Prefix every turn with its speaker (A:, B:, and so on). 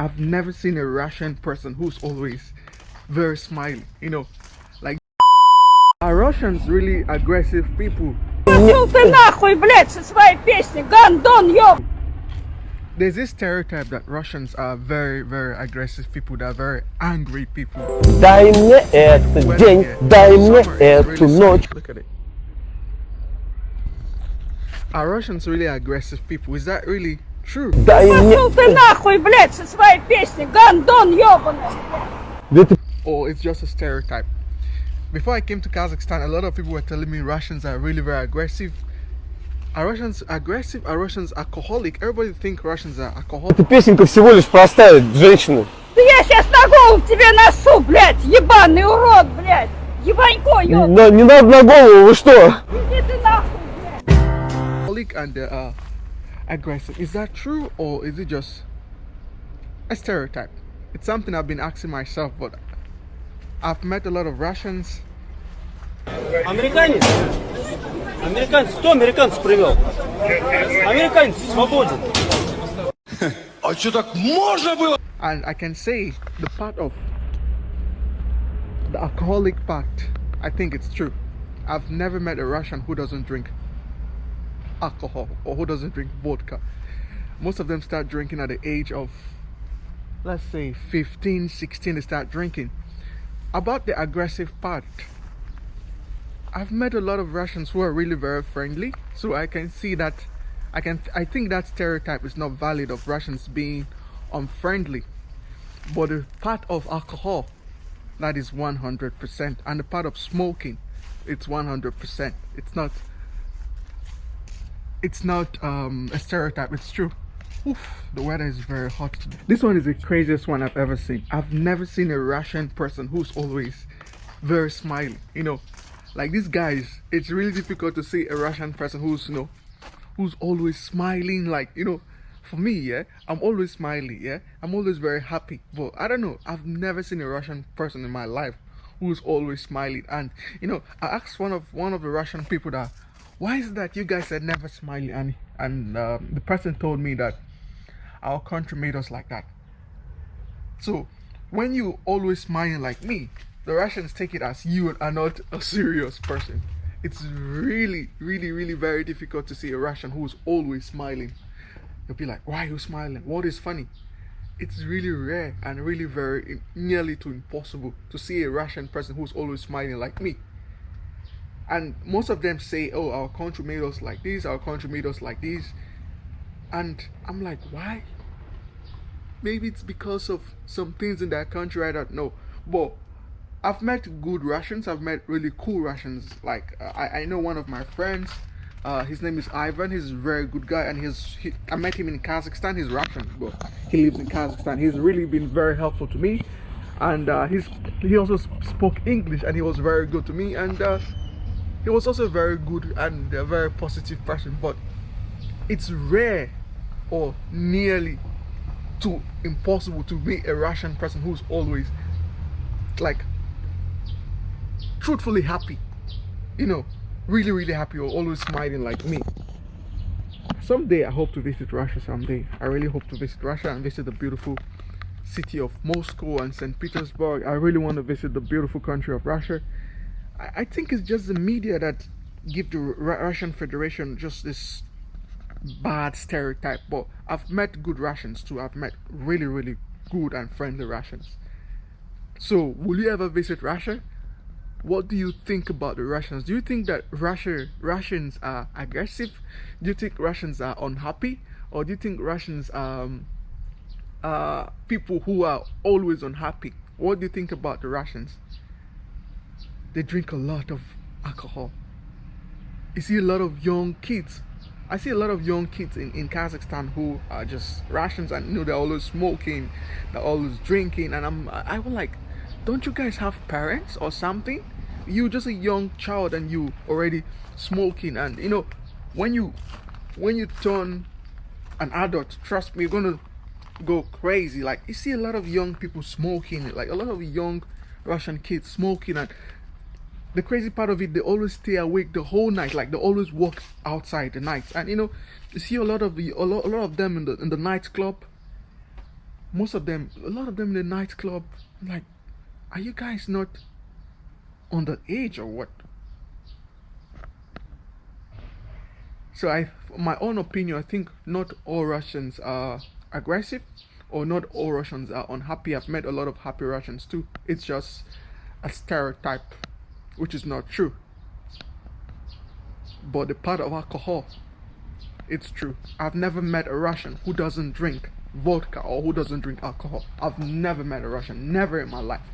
A: I've never seen a Russian person who's always very smiley, you know. Like, are Russians really aggressive people? There's this stereotype that Russians are very, very aggressive people, that are very angry people.
B: Дай мне этот день, дай мне эту ночь.
A: Look at it. Are Russians really aggressive people? Is that really true?
B: Дай мне...
A: Or it's just a stereotype? Before I came to Kazakhstan, a lot of people were telling me Russians are really very aggressive. Are Russians aggressive? Are Russians alcoholic? Everybody think Russians are alcoholic.
B: Эта песенка всего лишь простая, женщины.
C: Да я сейчас на голову тебе носу, блядь, ебаный урод, блядь, ебанько, ёбаный.
B: Да не надо на голову, вы что?
C: Иди ты нахуй, блядь.
A: Alcoholic and aggressive. Is that true, or is it just a stereotype? It's something I've been asking myself, but I've met a lot of Russians.
D: Американец? Американец? Кто американцев привел? Американец свободен.
E: А что так можно было?
A: And I can say the part of the alcoholic part, I think it's true. I've never met a Russian who doesn't drink alcohol or who doesn't drink vodka. Most of them start drinking at the age of, let's say, 15, 16, they start drinking. About the aggressive part, I've met a lot of Russians who are really very friendly, so I can see that I think that stereotype is not valid of Russians being unfriendly. But the part of alcohol, that is 100%, and the part of smoking, it's 100%. It's not a stereotype, it's true. Oof, the weather is very hot today. This one is the craziest one I've ever seen. I've never seen a Russian person who's always very smiley, you know. Like these guys, it's really difficult to see a Russian person who's, you know, who's always smiling. Like, you know, for me, yeah, I'm always smiley, yeah, I'm always very happy. But I don't know, I've never seen a Russian person in my life who's always smiling. And you know, I asked one of the Russian people that, why is it that you guys are never smiling? And the person told me that our country made us like that. So when you always smiling like me, the Russians take it as you are not a serious person. It's really, really, really very difficult to see a Russian who's always smiling. You'll be like, why are you smiling? What is funny? It's really rare and really very nearly to impossible to see a Russian person who's always smiling like me. And most of them say, oh, our country made us like this, our country made us like this. And I'm like, why? Maybe it's because of some things in that country, I don't know. But I've met good Russians, I've met really cool Russians. Like, I know one of my friends, his name is Ivan, he's a very good guy, and I met him in Kazakhstan. He's Russian, but he lives in Kazakhstan. He's really been very helpful to me. And he also spoke English, and he was very good to me. And he was also very good and a very positive person. But it's rare or nearly too impossible to meet a Russian person who's always like truthfully happy, you know, really, really happy, or always smiling like me. Someday I hope to visit Russia. Someday I really hope to visit Russia and visit the beautiful city of Moscow and St. Petersburg. I really want to visit the beautiful country of Russia. I think it's just the media that give the Russian Federation just this bad stereotype. But I've met good Russians too. I've met really, really good and friendly Russians. So will you ever visit Russia? What do you think about the Russians? Do you think that Russians are aggressive? Do you think Russians are unhappy? Or do you think Russians are people who are always unhappy? What do you think about the Russians? They drink a lot of alcohol. You see a lot of young kids. I see a lot of young kids in Kazakhstan who are just Russians, and you know, they're always smoking, they're always drinking, and I was like, don't you guys have parents or something? You just a young child and you already smoking. And you know, when you turn an adult, trust me, you're gonna go crazy. Like, you see a lot of young people smoking, like a lot of young Russian kids smoking. And the crazy part of it, they always stay awake the whole night. Like, they always walk outside the night. And you know, you see a lot of them in the nightclub. most of them, a lot of them in the nightclub, like, are you guys not underage or what? So my own opinion, I think not all Russians are aggressive, or not all Russians are unhappy. I've met a lot of happy Russians too. It's just a stereotype, which is not true. But the part of alcohol, it's true. I've never met a Russian who doesn't drink vodka or who doesn't drink alcohol. I've never met a Russian, never in my life.